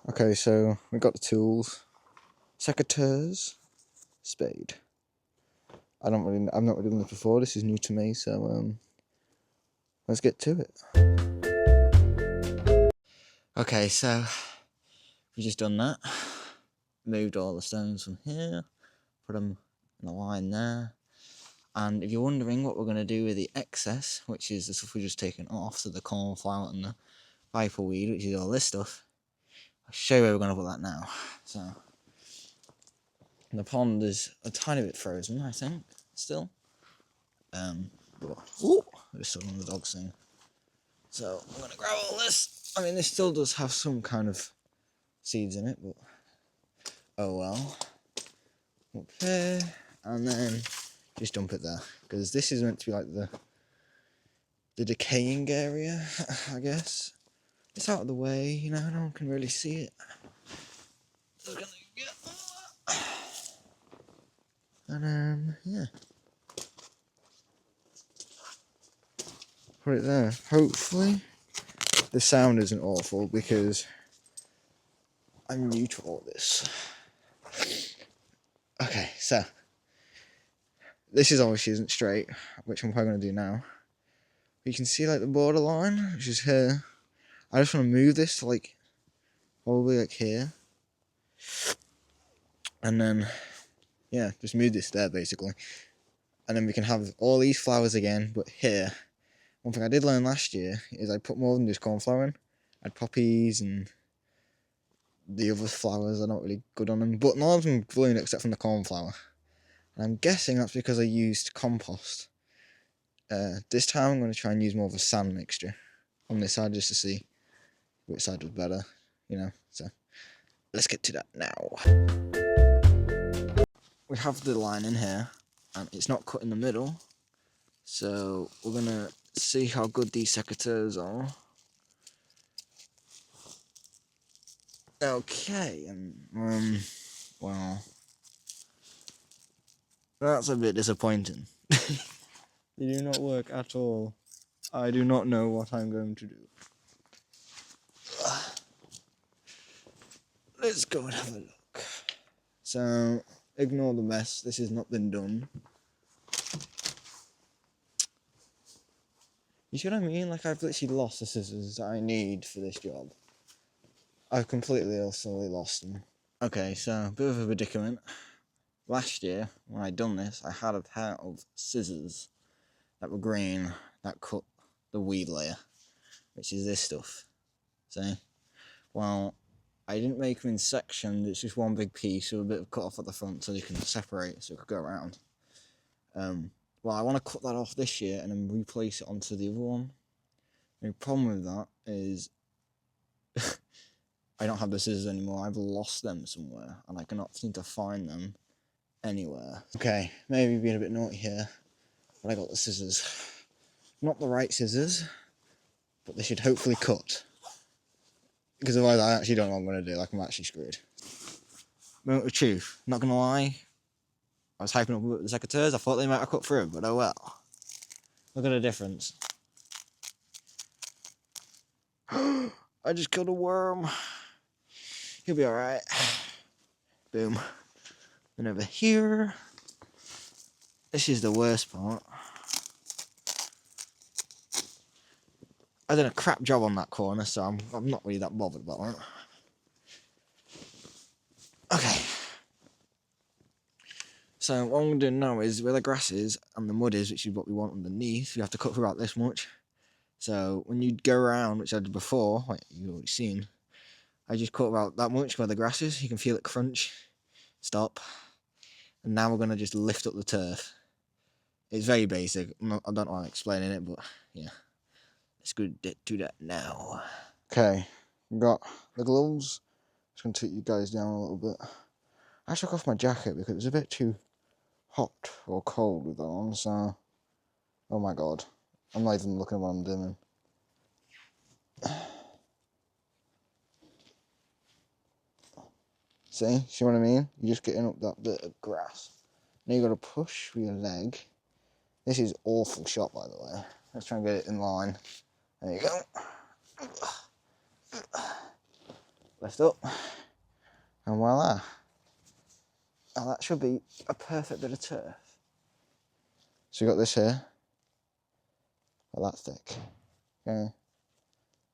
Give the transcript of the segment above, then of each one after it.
Okay, so we got the tools. Secateurs, spade. I've not really done this before. This is new to me, so let's get to it. Okay, so we've just done that. Moved all the stones from here, put them in a line there. And if you're wondering what we're going to do with the excess, which is the stuff we've just taken off, so the cornflower and the viper weed, which is all this stuff, I'll show you where we're going to put that now. So the pond is a tiny bit frozen, I think, still. But I just saw one of the dogs thing. So I'm going to grab all this. I mean, this still does have some kind of seeds in it, but oh well. Up here, and then just dump it there, because this is meant to be like the decaying area, I guess. It's out of the way, you know, no one can really see it. So we're gonna get all that. And yeah. Put it there. Hopefully the sound isn't awful, because I'm new to all this. Okay, so this is obviously isn't straight, which I'm probably going to do now. But you can see like the borderline, which is here. I just want to move this to like, probably like here. And then, yeah, just move this there basically. And then we can have all these flowers again, but here. One thing I did learn last year is I put more than just cornflower in. I had poppies and the other flowers are not really good on them, but none of them bloom except from the cornflower. And I'm guessing that's because I used compost. This time I'm going to try and use more of a sand mixture on this side just to see which side was better, you know. So let's get to that now. We have the line in here, and it's not cut in the middle, so we're going to see how good these secateurs are. Okay, and well, that's a bit disappointing. They do not work at all. I do not know what I'm going to do. Let's go and have a look. So, ignore the mess. This has not been done. You see what I mean? Like, I've literally lost the scissors that I need for this job. I've completely utterly lost them. Okay, so, a bit of a predicament. Last year, when I'd done this, I had a pair of scissors that were green that cut the weed layer, which is this stuff. See? Well, I didn't make them in sections, it's just one big piece with a bit of cut off at the front so you can separate so it could go around. Well, I want to cut that off this year and then replace it onto the other one. The problem with that is I don't have the scissors anymore. I've lost them somewhere and I cannot seem to find them anywhere. Okay, maybe being a bit naughty here, but I got the scissors. Not the right scissors, but they should hopefully cut. Because otherwise I actually don't know what I'm going to do, like I'm actually screwed. Moment of truth, not going to lie, I was hyping up the secateurs, I thought they might have cut through, but oh well. Look at the difference. I just killed a worm. He'll be alright. Boom. And over here, this is the worst part. I did a crap job on that corner, so I'm not really that bothered about that. Okay. So what I'm going to do now is, where the grass is and the mud is, which is what we want underneath, you have to cut through about this much. So when you go around, which I did before, like you've already seen, I just cut about that much where the grass is. You can feel it crunch. Stop. And now we're going to just lift up the turf. It's very basic. I don't know why I'm explaining it, but yeah. Let's go do that now. Okay, we got the gloves. Just going to take you guys down a little bit. I took off my jacket because it was a bit too hot or cold with that on, so... Oh my god. I'm not even looking at what I'm doing. See what I mean? You're just getting up that bit of grass. Now you got to push with your leg. This is awful shot, by the way. Let's try and get it in line. There you go. lift up, and voila. Now that should be a perfect bit of turf. So we got this here, well, that's thick. Okay.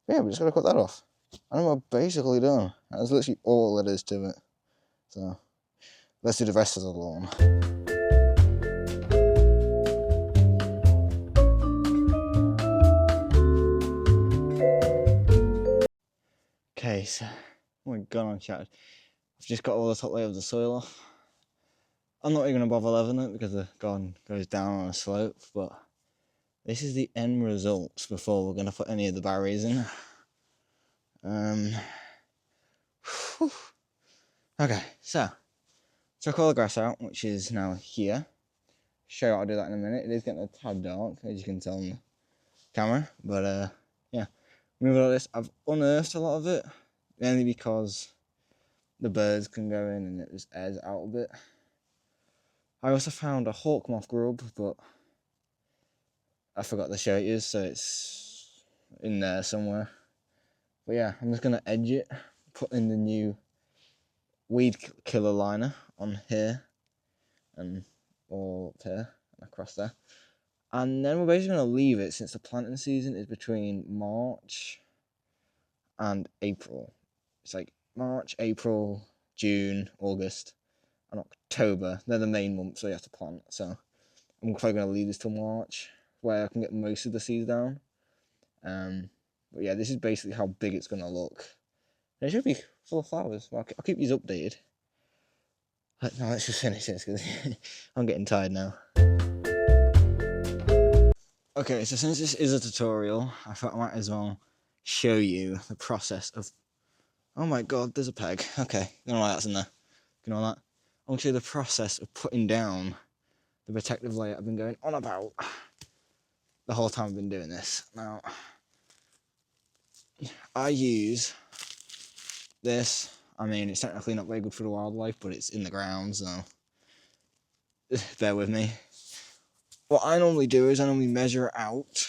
Yeah, we just gotta cut that off. And we're basically done. That's literally all there is to it. So let's do the rest of the lawn. Okay, so oh my god, I'm shattered. I've just got all the top layer of the soil off. I'm not even gonna bother leveling it because the garden goes down on a slope, but this is the end results before we're gonna put any of the barriers in. Okay, so took all the grass out, which is now here. Show you how to do that in a minute. It is getting a tad dark, as you can tell on the camera, but yeah. Moving on this, I've unearthed a lot of it, mainly because the birds can go in and it just airs it out a bit. I also found a hawk moth grub, but I forgot to show it you, so it's in there somewhere. But yeah, I'm just gonna edge it, put in the new weed killer liner on here and all up here and across there. And then we're basically going to leave it, since the planting season is between March and April. It's like March, April, June, August, and October. They're the main months where you have to plant. So I'm probably going to leave this till March, where I can get most of the seeds down. But yeah, this is basically how big it's going to look. And it should be full of flowers. Well, I'll keep these updated. Now let's just finish this, because I'm getting tired now. Okay, so since this is a tutorial, I thought I might as well show you the process of... Oh my god, there's a peg. Okay, don't know why that's in there. Ignore that. I'll show you the process of putting down the protective layer I've been going on about the whole time I've been doing this. Now, I use this. I mean, it's technically not very good for the wildlife, but it's in the ground, so bear with me. What I normally do is I normally measure it out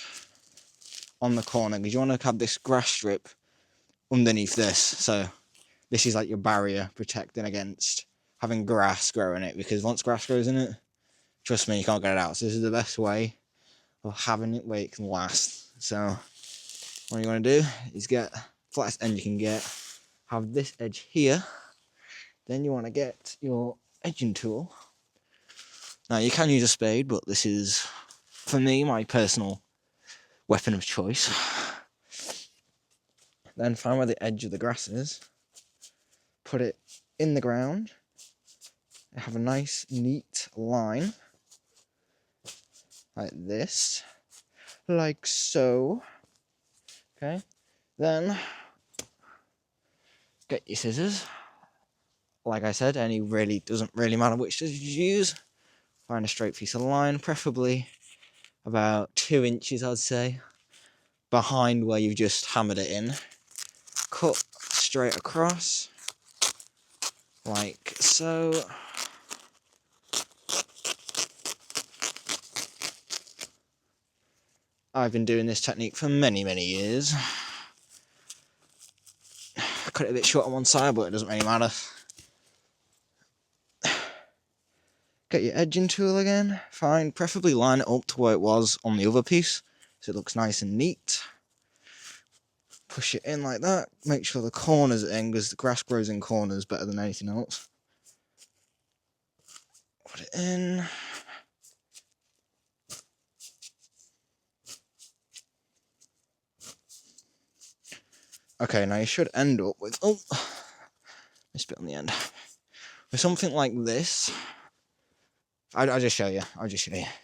on the corner, because you want to have this grass strip underneath this. So this is like your barrier protecting against having grass grow in it, because once grass grows in it, trust me, you can't get it out. So this is the best way of having it where it can last. So what you want to do is get flattest end you can get, have this edge here, then you want to get your edging tool. Now you can use a spade, but this is, for me, my personal weapon of choice. Then find where the edge of the grass is, put it in the ground, have a nice neat line, like this, like so. Okay, then get your scissors. Like I said, doesn't really matter which scissors you use. Find a straight piece of line, preferably about 2 inches, I'd say, behind where you've just hammered it in. Cut straight across, like so. I've been doing this technique for many, many years. I cut it a bit short on one side, but it doesn't really matter. Get your edging tool again, fine, preferably line it up to where it was on the other piece, so it looks nice and neat. Push it in like that, make sure the corners are in, because the grass grows in corners better than anything else. Put it in. Okay, now you should end up with, oh, missed a bit on the end, with something like this. I'll just show you,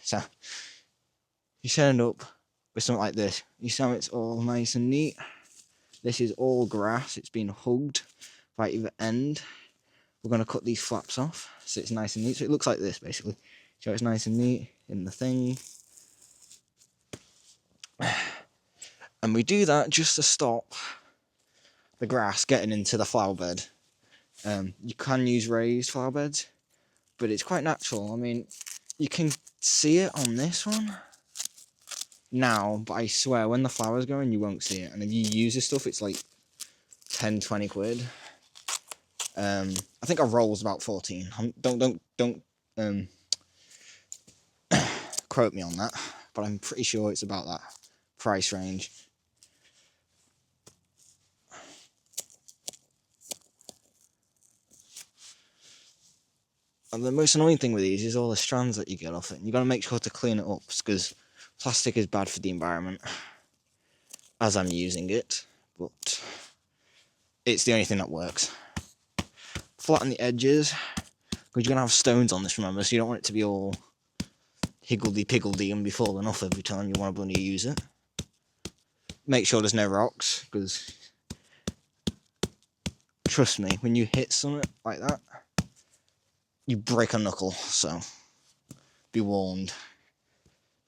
So, you should end up with something like this. You see how it's all nice and neat? This is all grass, it's been hugged by either end. We're going to cut these flaps off, so it's nice and neat. So it looks like this, basically. So it's nice and neat in the thing. And we do that just to stop the grass getting into the flower bed. You can use raised flower beds, but it's quite natural. I mean, you can see it on this one now, but I swear when the flowers go in, you won't see it. And if you use this stuff, it's like 10, 20 quid. I think our roll was about 14. Don't quote me on that, but I'm pretty sure it's about that price range. And the most annoying thing with these is all the strands that you get off it. And you got to make sure to clean it up, because plastic is bad for the environment, as I'm using it, but it's the only thing that works. Flatten the edges, because you're going to have stones on this, remember, so you don't want it to be all higgledy-piggledy and be falling off every time you want to bloody use it. Make sure there's no rocks, because trust me, when you hit something like that, you break a knuckle, so be warned.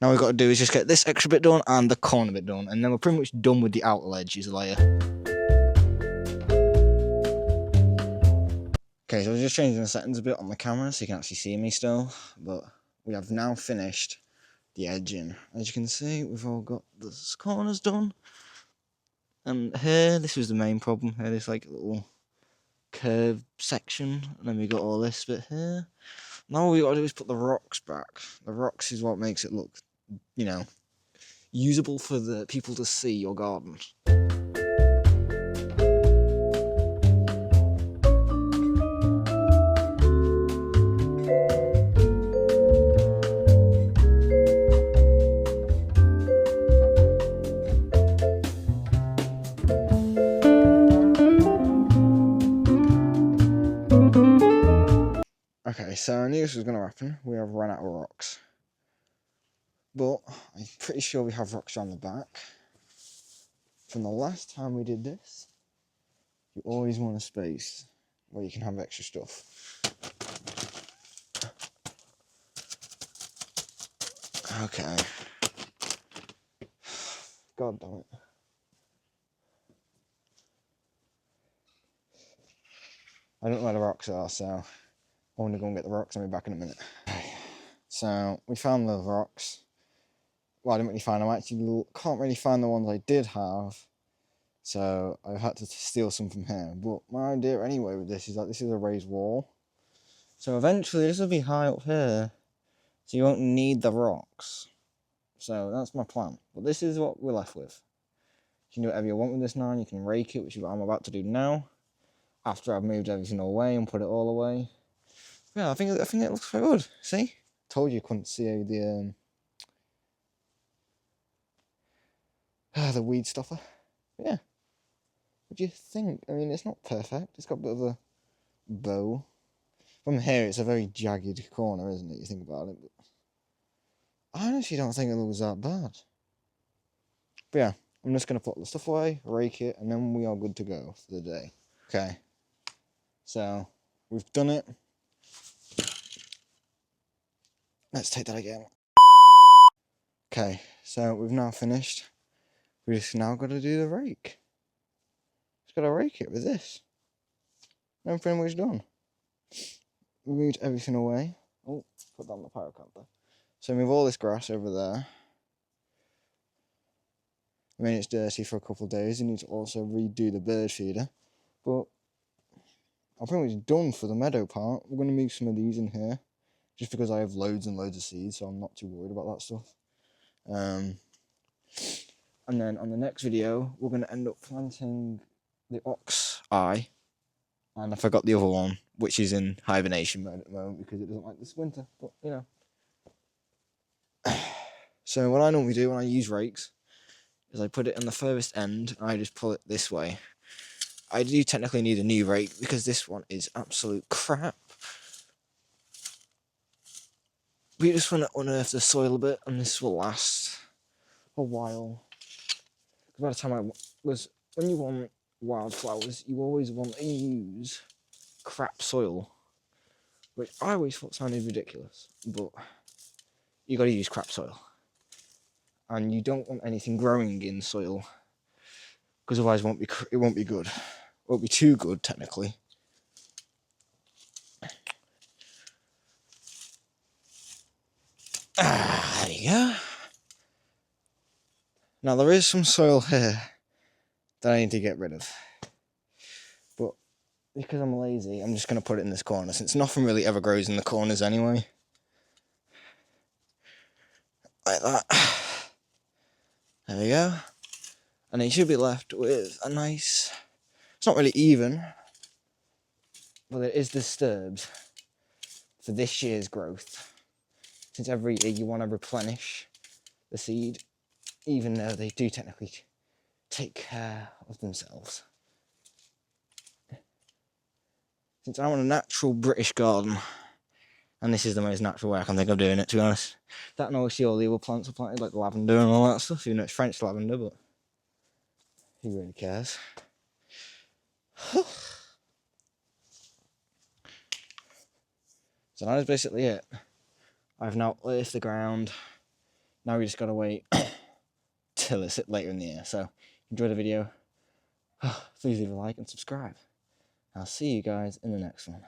Now all we've got to do is just get this extra bit done and the corner bit done, and then we're pretty much done with the outer edges layer. Okay, so I was just changing the settings a bit on the camera so you can actually see me still, but we have now finished the edging. As you can see, we've all got the corners done, and here, this was the main problem, here there's like a little curved section, and then we got all this bit here. Now all we got to do is put the rocks back. The rocks is what makes it look, you know, usable for the people to see your garden. Okay, so I knew this was going to happen. We have run out of rocks. But I'm pretty sure we have rocks on the back. From the last time we did this, you always want a space where you can have extra stuff. Okay. God damn it. I don't know where the rocks are, so I'm going to go and get the rocks and I'll be back in a minute. Okay. So, we found the rocks. Well, I didn't really find them. I actually can't really find the ones I did have. So, I've had to steal some from here. But my idea anyway with this is that this is a raised wall. So, eventually this will be high up here. So, you won't need the rocks. So, that's my plan. But this is what we're left with. You can do whatever you want with this now. You can rake it, which is what I'm about to do now. After I've moved everything away and put it all away. Yeah, I think it looks quite good. See? Told you couldn't see the weed stopper. Yeah. What do you think? I mean, it's not perfect. It's got a bit of a bow. From here, it's a very jagged corner, isn't it? You think about it. But I honestly don't think it looks that bad. But yeah, I'm just going to put the stuff away, rake it, and then we are good to go for the day. Okay. So, we've done it. Let's take that again. Okay, so we've now finished. We just now got to do the rake. Just got to rake it with this. And I'm pretty much done. We moved everything away. Oh, put down the pyrocanther. So move all this grass over there. I mean, it's dirty for a couple of days. You need to also redo the bird feeder. But I'm pretty much done for the meadow part. We're going to move some of these in here. Just because I have loads and loads of seeds, so I'm not too worried about that stuff. And then on the next video, we're going to end up planting the ox eye. And I forgot the other one, which is in hibernation mode at the moment because it doesn't like this winter. But, you know. So what I normally do when I use rakes is I put it on the furthest end and I just pull it this way. I do technically need a new rake because this one is absolute crap. We just want to unearth the soil a bit, and this will last a while. By the time when you want wildflowers, you always want to use crap soil, which I always thought sounded ridiculous, but you got to use crap soil, and you don't want anything growing in soil, because otherwise it won't be good. It won't be too good technically. There you go. Now there is some soil here that I need to get rid of. But because I'm lazy, I'm just going to put it in this corner, since nothing really ever grows in the corners anyway. Like that. There we go. And then you should be left with a nice... It's not really even, but it is disturbed for this year's growth. Since every year you want to replenish the seed, even though they do technically take care of themselves. Since I want a natural British garden, and this is the most natural way I can think of doing it, to be honest. That and obviously all the other plants are planted, like lavender and all that stuff, even though it's French lavender, but who really cares? So that is basically it. I've now earthed the ground. Now we just gotta wait till it's later in the year. So enjoy the video. Please leave a like and subscribe. I'll see you guys in the next one.